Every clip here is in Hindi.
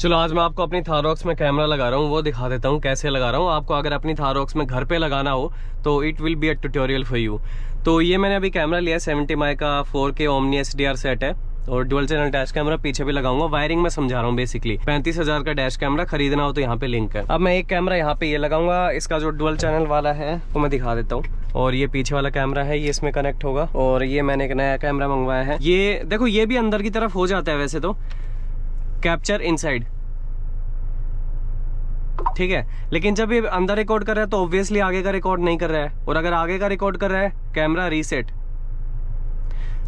चलो आज मैं आपको अपनी थाररॉक्स में कैमरा लगा रहा हूँ, वो दिखा देता हूँ कैसे लगा रहा हूँ। आपको अगर अपनी थाररॉक्स में घर पे लगाना हो तो it will be a tutorial for you. तो ये मैंने अभी कैमरा लिया है 70 माई का 4K ओमनी HDR सेट है और डुअल चैनल डैश कैमरा पीछे भी लगाऊंगा। वायरिंग में समझा रहा हूँ बेसिकली। 35,000 का डैश कैमरा, खरीदना हो तो यहाँ पे लिंक है। अब मैं एक कैमरा यहाँ पे ये लगाऊंगा, इसका जो डुअल चैनल वाला है वो मैं दिखा देता हूँ। और ये पीछे वाला कैमरा है, ये इसमें कनेक्ट होगा। और ये मैंने एक नया कैमरा मंगवाया है। ये देखो, ये भी अंदर की तरफ हो जाता है वैसे तो, कैप्चर इनसाइड, ठीक है। लेकिन जब ये अंदर रिकॉर्ड कर रहा है तो ऑब्वियसली आगे का रिकॉर्ड नहीं कर रहा है। और अगर आगे का रिकॉर्ड कर रहा है कैमरा रीसेट,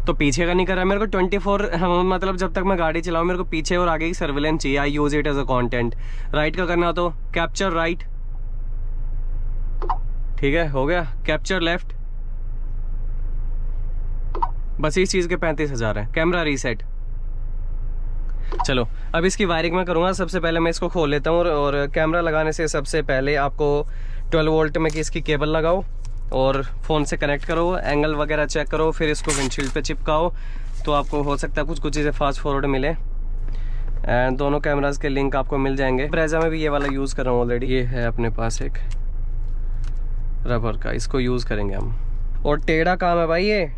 तो पीछे का नहीं कर रहा है। मेरे को 24 मतलब जब तक मैं गाड़ी चलाऊं मेरे को पीछे और आगे की सर्विलेंस चाहिए। I use it as a content. Right का करना तो कैप्चर राइट, ठीक है, हो गया। कैप्चर लेफ्ट, बस इस चीज के 35,000 है। Camera reset. चलो अब इसकी वायरिंग मैं करूंगा। सबसे पहले मैं इसको खोल लेता हूँ और कैमरा लगाने से सबसे पहले आपको 12 वोल्ट में की इसकी केबल लगाओ और फ़ोन से कनेक्ट करो, एंगल वगैरह चेक करो, फिर इसको विंडशील्ड पे चिपकाओ। तो आपको हो सकता है कुछ चीज़ें फास्ट फॉरवर्ड मिले। एंड दोनों कैमराज के लिंक आपको मिल जाएंगे। ब्रेजा में भी ये वाला यूज़ कर रहा हूँ ऑलरेडी। ये है अपने पास एक रबर का, इसको यूज़ करेंगे हम। और टेढ़ा काम है भाई ये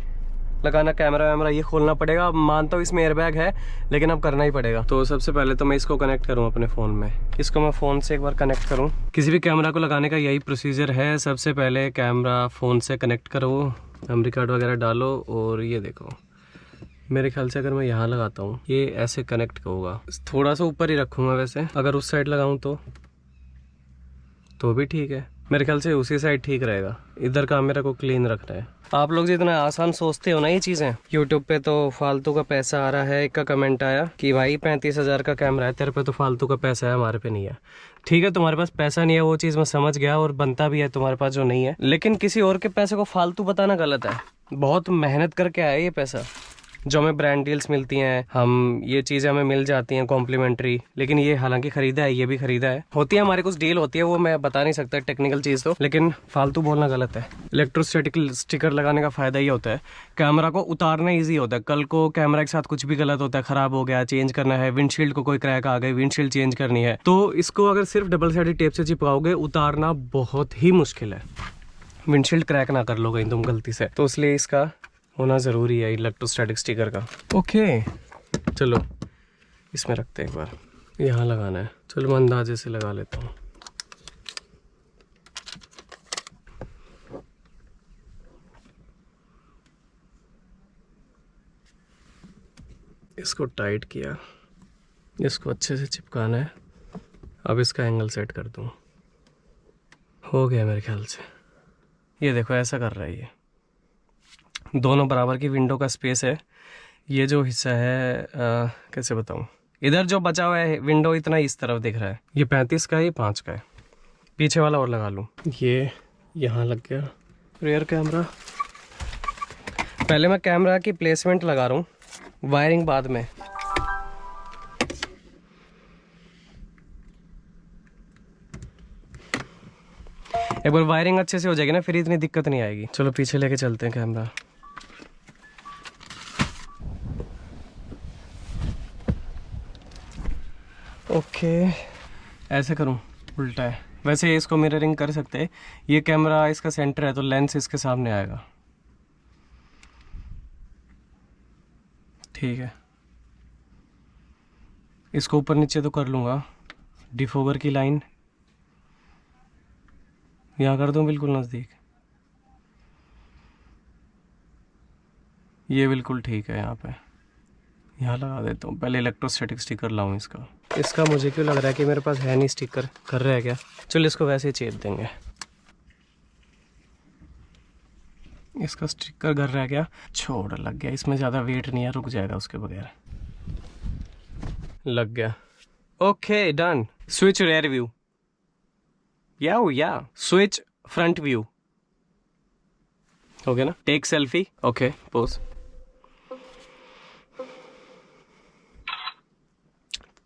लगाना, कैमरा वैमरा ये खोलना पड़ेगा। मानता हूँ इसमें एयरबैग है लेकिन अब करना ही पड़ेगा। तो सबसे पहले तो मैं इसको कनेक्ट करूँ अपने फ़ोन में। इसको मैं फ़ोन से एक बार कनेक्ट करूँ। किसी भी कैमरा को लगाने का यही प्रोसीजर है। सबसे पहले कैमरा फ़ोन से कनेक्ट करो, मेमोरी कार्ड वगैरह डालो और ये देखो। मेरे ख्याल से अगर मैं यहाँ लगाता हूँ ये ऐसे कनेक्ट होगा। थोड़ा सा ऊपर ही रखूँगा वैसे। अगर उस साइड लगाऊँ तो भी ठीक है। मेरे ख्याल से उसी साइड ठीक रहेगा। इधर का मेरे को क्लीन रखना है। आप लोग जितना आसान सोचते हो ना ये चीज़ें, यूट्यूब पे तो फालतू का पैसा आ रहा है। एक का कमेंट आया कि भाई 35,000 का कैमरा है तेरे पे तो फालतू का पैसा है, हमारे पे नहीं है। ठीक है, तुम्हारे पास पैसा नहीं है, वो चीज़ मैं समझ गया, और बनता भी है तुम्हारे पास जो नहीं है। लेकिन किसी और के पैसे को फालतू बताना गलत है। बहुत मेहनत करके आया ये पैसा। जो हमें ब्रांड डील्स मिलती हैं, हम ये चीज़ें हमें मिल जाती हैं कॉम्प्लीमेंट्री। लेकिन ये हालांकि खरीदा है, ये भी खरीदा है। होती है हमारे कुछ डील होती है, वो मैं बता नहीं सकता टेक्निकल चीज़ तो, लेकिन फालतू बोलना गलत है। इलेक्ट्रोस्टैटिक स्टिकर लगाने का फ़ायदा ये होता है, कैमरा को उतारना ईजी होता है। कल को कैमरा के साथ कुछ भी गलत होता है, ख़राब हो गया, चेंज करना है, विंडशील्ड को कोई क्रैक आ गई, विंडशील्ड चेंज करनी है, तो इसको अगर सिर्फ डबल साइडेड टेप से चिपकाओगे उतारना बहुत ही मुश्किल है। विंडशील्ड क्रैक ना कर लो कहीं तुम गलती से, तो इसलिए इसका होना ज़रूरी है इलेक्ट्रोस्टैटिक स्टिकर का। ओके चलो इसमें रखते हैं, एक बार यहाँ लगाना है। चलो मैं अंदाजे से लगा लेता हूँ। इसको टाइट किया, इसको अच्छे से चिपकाना है। अब इसका एंगल सेट कर दूँ। हो गया मेरे ख्याल से। ये देखो ऐसा कर रहा है ये। दोनों बराबर की विंडो का स्पेस है। ये जो हिस्सा है कैसे बताऊं, इधर जो बचा हुआ है विंडो इतना इस तरफ दिख रहा है। ये 35 का है, ये 5 का है। पीछे वाला और लगा लूं। ये यहाँ लग गया रियर कैमरा। पहले मैं कैमरा की प्लेसमेंट लगा रहा हूँ, वायरिंग बाद में। एक बार वायरिंग अच्छे से हो जाएगी ना फिर इतनी दिक्कत नहीं आएगी। चलो पीछे लेके चलते हैं कैमरा। ओके ऐसे करूं, उल्टा है वैसे। इसको मिररिंग कर सकते हैं। ये कैमरा इसका सेंटर है तो लेंस इसके सामने आएगा, ठीक है। इसको ऊपर नीचे तो कर लूँगा। डिफोगर की लाइन यहाँ कर दूँ बिल्कुल नज़दीक। ये बिल्कुल ठीक है। यहाँ पे यहाँ लगा देता हूँ। पहले इलेक्ट्रोस्टैटिक स्टिकर लाऊं इसका मुझे क्यों लग रहा है कि मेरे पास है नहीं स्टिकर। कर रहा है क्या? चलो इसको वैसे ही चेप देंगे। इसका स्टिकर कर रहा है क्या? छोड़, लग गया। इसमें ज़्यादा वेट नहीं है, रुक जाएगा उसके बगैर। लग गया। Okay done. Switch rear view या स्विच फ्रंट व्यू। हो गया ना? Take selfie. Okay pose.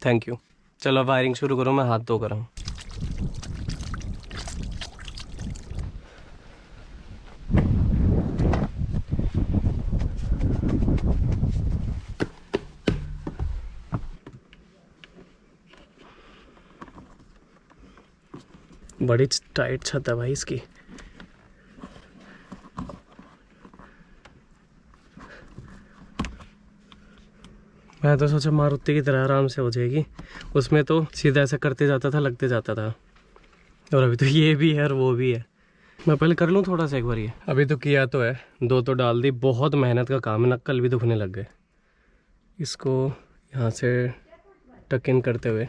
Thank you. चलो वायरिंग शुरू करो, मैं हाथ धो कर हूँ। बड़ी टाइट छत है भाई इसकी। मैं तो सोचा मारुति की तरह आराम से हो जाएगी, उसमें तो सीधा ऐसा करते जाता था, लगते जाता था। और अभी तो ये भी है और वो भी है। मैं पहले कर लूँ थोड़ा सा एक बार ये। अभी तो किया तो है, 2 तो डाल दी। बहुत मेहनत का काम है, नक्कल भी दुखने लग गए। इसको यहाँ से टक इन करते हुए,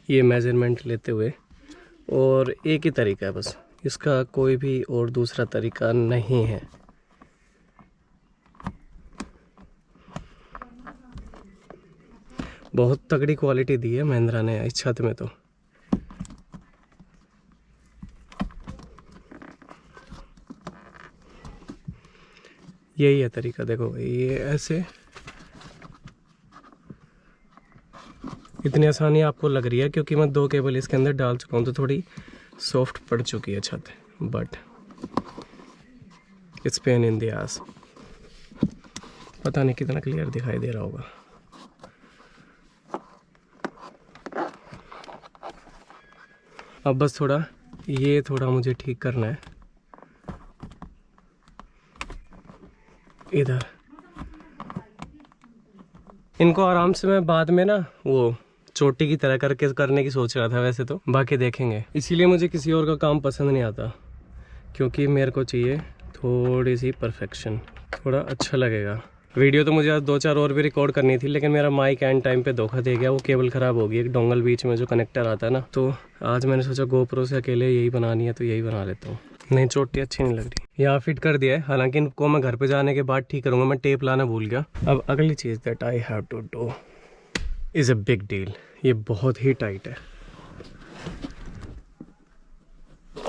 ये मेजरमेंट लेते हुए, और एक ही तरीका है बस, इसका कोई भी और दूसरा तरीका नहीं है। बहुत तगड़ी क्वालिटी दी है महिंद्रा ने इस छत में तो। यही है तरीका। देखो ये ऐसे, इतनी आसानी आपको लग रही है क्योंकि मैं 2 केबल इसके अंदर डाल चुका हूँ, तो थोड़ी सॉफ्ट पड़ चुकी है छत, but it's pain in the ass. पता नहीं कितना क्लियर दिखाई दे रहा होगा। अब बस थोड़ा मुझे ठीक करना है इधर। इनको आराम से मैं बाद में ना वो चोटी की तरह करने की सोच रहा था वैसे तो, बाकी देखेंगे। इसीलिए मुझे किसी और का काम पसंद नहीं आता, क्योंकि मेरे को चाहिए थोड़ी सी परफेक्शन, थोड़ा अच्छा लगेगा। वीडियो तो मुझे आज 2-4 और भी रिकॉर्ड करनी थी, लेकिन मेरा माइक एंड टाइम पे धोखा दे गया। वो केबल ख़राब हो गई, एक डोंगल बीच में जो कनेक्टर आता है ना, तो आज मैंने सोचा गोप्रो से अकेले यही बनानी है तो यही बना लेता हूँ। नहीं, चोटी अच्छी नहीं लग रही। यहाँ फिट कर दिया है, हालांकि इनको मैं घर पे जाने के बाद ठीक करूँगा। मैं टेप लाना भूल गया। अब अगली चीज़ that I have to do is a big deal. ये बहुत ही टाइट है।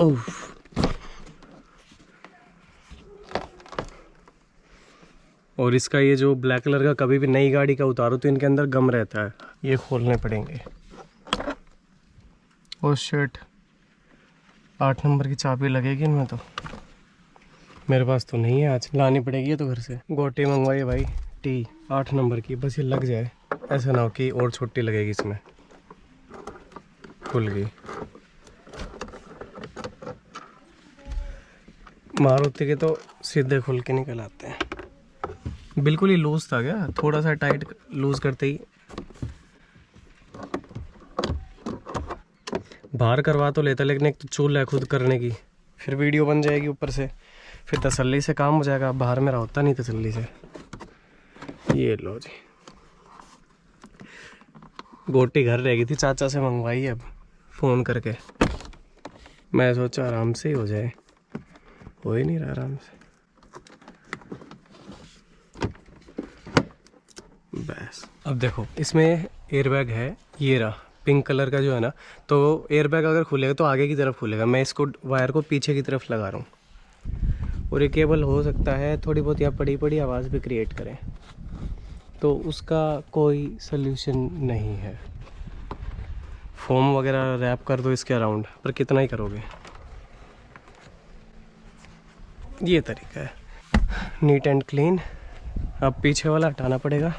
ओह, और इसका ये जो ब्लैक कलर का, कभी भी नई गाड़ी का उतारो तो इनके अंदर गम रहता है, ये खोलने पड़ेंगे। और शर्ट 8 नंबर की चाबी लगेगी इनमें, तो मेरे पास तो नहीं है, आज लानी पड़ेगी ये तो घर से। गोटी मंगवाई भाई टी 8 नंबर की, बस ये लग जाए, ऐसा ना हो कि और छोटी लगेगी इसमें। खुल गई। मारुति के तो सीधे खुल के निकल आते हैं। बिल्कुल ही लूज था क्या, थोड़ा सा टाइट लूज करते ही बाहर करवा तो लेता, लेकिन एक तो चूल है खुद करने की, फिर वीडियो बन जाएगी ऊपर से, फिर तसल्ली से काम हो जाएगा। बाहर मेरा होता नहीं तसल्ली से। ये लो जी, गोटी घर रह गई थी, चाचा से मंगवाई अब फ़ोन करके। मैं सोचा आराम से ही हो जाए, हो ही नहीं रहा आराम से। बस अब देखो, इसमें एयरबैग है, ये रहा पिंक कलर का जो है ना, तो एयरबैग अगर खुलेगा तो आगे की तरफ खुलेगा। मैं इसको वायर को पीछे की तरफ लगा रहा हूँ, और ये केबल हो सकता है थोड़ी बहुत या पड़ी पड़ी आवाज़ भी क्रिएट करें, तो उसका कोई सल्यूशन नहीं है। फोम वगैरह रैप कर दो इसके अराउंड, पर कितना ही करोगे। ये तरीका है, नीट एंड क्लीन। अब पीछे वाला हटाना पड़ेगा,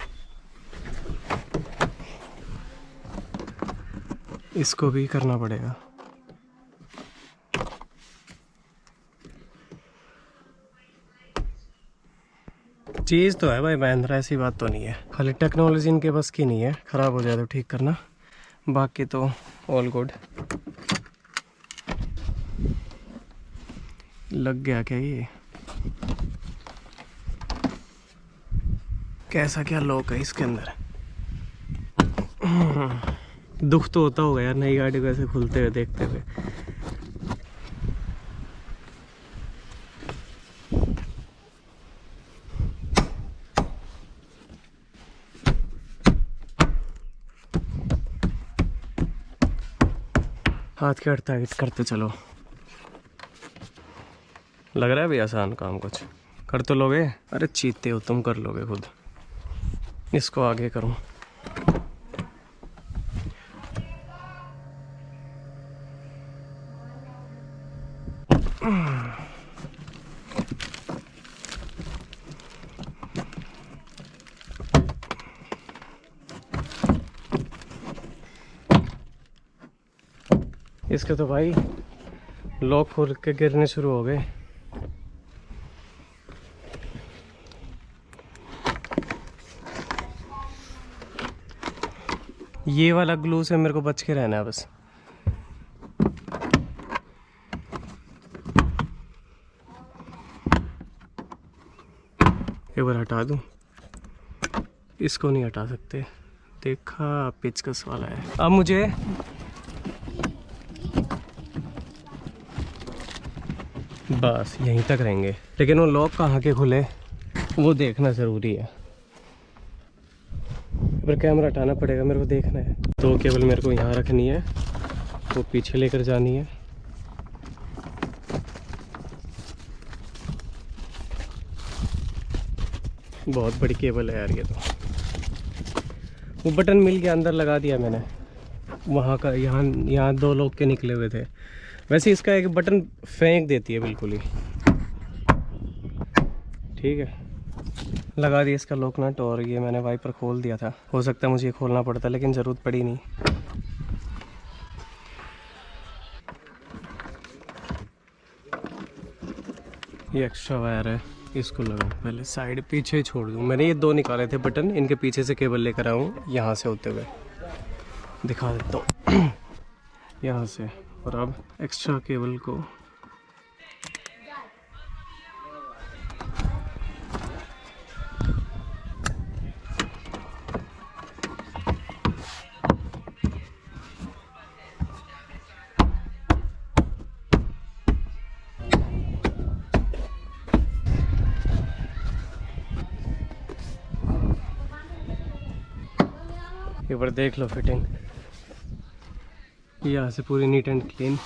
इसको भी करना पड़ेगा। चीज़ तो है भाई महिंद्रा, ऐसी बात तो नहीं है, खाली टेक्नोलॉजी इनके बस की नहीं है, ख़राब हो जाए तो ठीक करना, बाकी तो ऑल गुड। लग गया क्या ये? कैसा क्या लॉक है इसके अंदर? दुख तो होता होगा यार नई गाड़ी को ऐसे खुलते हुए देखते हुए। हाथ के टाइट करते चलो। लग रहा है भी आसान काम, कुछ कर तो लोगे? अरे चीते हो तुम, कर लोगे खुद। इसको आगे करूं। इसके तो भाई लॉक खोल के गिरने शुरू हो गए। ये वाला ग्लू से मेरे को बच के रहना है बस। एक बार हटा दूं, इसको नहीं हटा सकते, देखा पेचकस वाला है। अब मुझे बस यहीं तक रहेंगे, लेकिन वो लॉक कहाँ के खुले वो देखना ज़रूरी है। पर कैमरा हटाना पड़ेगा, मेरे को देखना है। तो केबल मेरे को यहाँ रखनी है, वो पीछे लेकर जानी है। बहुत बड़ी केबल है यार ये तो। वो बटन मिल गया, अंदर लगा दिया मैंने। वहाँ का यहाँ 2 लोग के निकले हुए थे। वैसे इसका एक बटन फेंक देती है बिल्कुल ही। ठीक है, लगा दिया इसका लॉक नट, और ये मैंने वाइपर खोल दिया था। हो सकता है मुझे ये खोलना पड़ता, लेकिन ज़रूरत पड़ी नहीं। ये एक्स्ट्रा वायर है, इसको लगा पहले साइड पीछे छोड़ दूँ। मैंने ये 2 निकाले थे बटन, इनके पीछे से केबल लेकर आऊँ यहाँ से होते हुए, दिखा देता हूँ यहाँ से। और अब एक्स्ट्रा केबल को एक बार देख लो फिटिंग, यहाँ से पूरी नीट एंड क्लीन।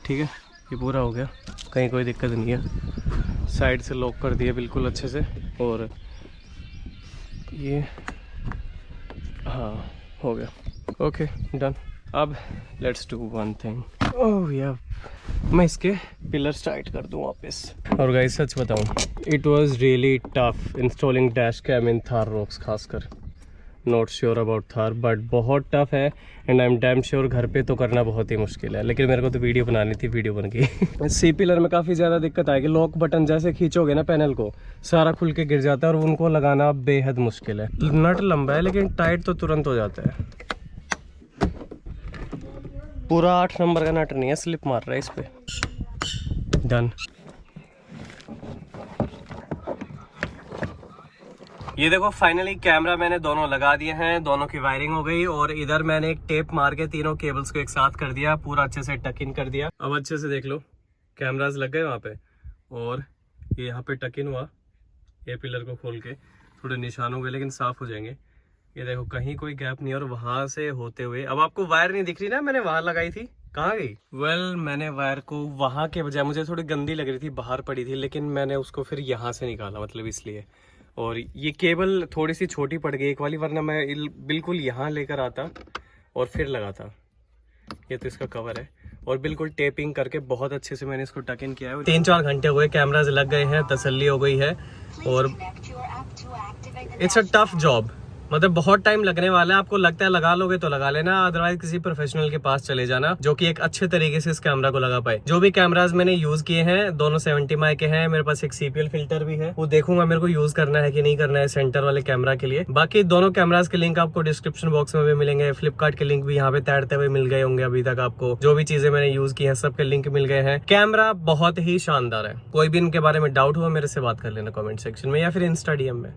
ठीक है, ये पूरा हो गया, कहीं कोई दिक्कत नहीं है। साइड से लॉक कर दिया बिल्कुल अच्छे से। और ये हाँ हो गया, ओके डन। अब लेट्स डू वन थिंग। ओह या मैं इसके पिलर्स टाइट कर दूँ वापस। और गाइस सच बताऊँ, it was really tough installing dash cam in Thar Roxx, खासकर। Not sure about Thar, but बहुत टफ है। And I am damn sure घर पे तो करना बहुत ही मुश्किल है, लेकिन मेरे को तो वीडियो बनानी थी, वीडियो बन गई। सी पिलर में काफ़ी ज़्यादा दिक्कत आएगी। लॉक बटन जैसे खींचोगे ना पैनल को, सारा खुल के गिर जाता है, और उनको लगाना बेहद मुश्किल है। नट लंबा है लेकिन टाइट तो तुरंत हो जाता है। पूरा 8 नंबर का नट नहीं है, स्लिप मार रहा है इस पे। डन। ये देखो फाइनली कैमरा मैंने दोनों लगा दिए हैं, दोनों की वायरिंग हो गई। और इधर मैंने एक टेप मार के तीनों केबल्स को एक साथ कर दिया, पूरा अच्छे से टक इन कर दिया। अब अच्छे से देख लो, कैमरास लग गए वहाँ पे, और ये यहाँ पे टक इन हुआ। ये पिलर को खोल के थोड़े निशान हो गए, लेकिन साफ हो जाएंगे। ये देखो कहीं कोई गैप नहीं है। और वहां से होते हुए, अब आपको वायर नहीं दिख रही ना, मैंने वहां लगाई थी, कहाँ गई? मैंने वायर को वहां के बजाय, मुझे थोड़ी गंदी लग रही थी, बाहर पड़ी थी, लेकिन मैंने उसको फिर यहाँ से निकाला, मतलब इसलिए। और ये केबल थोड़ी सी छोटी पड़ गई एक वाली, वरना मैं बिल्कुल यहाँ लेकर आता और फिर लगाता। ये तो इसका कवर है, और बिल्कुल टेपिंग करके बहुत अच्छे से मैंने इसको टक इन किया है। 3-4 घंटे हुए, कैमरास लग गए हैं, तसल्ली हो गई है। और इट्स अ टफ जॉब, मतलब बहुत टाइम लगने वाला है। आपको लगता है लगा लोगे तो लगा लेना, अदरवाइज किसी प्रोफेशनल के पास चले जाना, जो कि एक अच्छे तरीके से इस कैमरा को लगा पाए। जो भी कैमरास मैंने यूज किए हैं, दोनों 70 माई के हैं। मेरे पास एक CPL फिल्टर भी है, वो देखूंगा मेरे को यूज करना है कि नहीं करना है सेंटर वाले कैमरा के लिए। बाकी दोनों कैमरास के लिंक आपको डिस्क्रिप्शन बॉक्स में भी मिलेंगे। फ्लिपकार्ट के लिंक भी यहाँ पे तैरते हुए मिल गए होंगे अभी तक आपको। जो भी चीजें मैंने यूज की है सबके लिंक मिल गए हैं। कैमरा बहुत ही शानदार है। कोई भी इनके बारे में डाउट हुआ मेरे से बात कर लेना कमेंट सेक्शन में, या फिर इंस्टा DM में।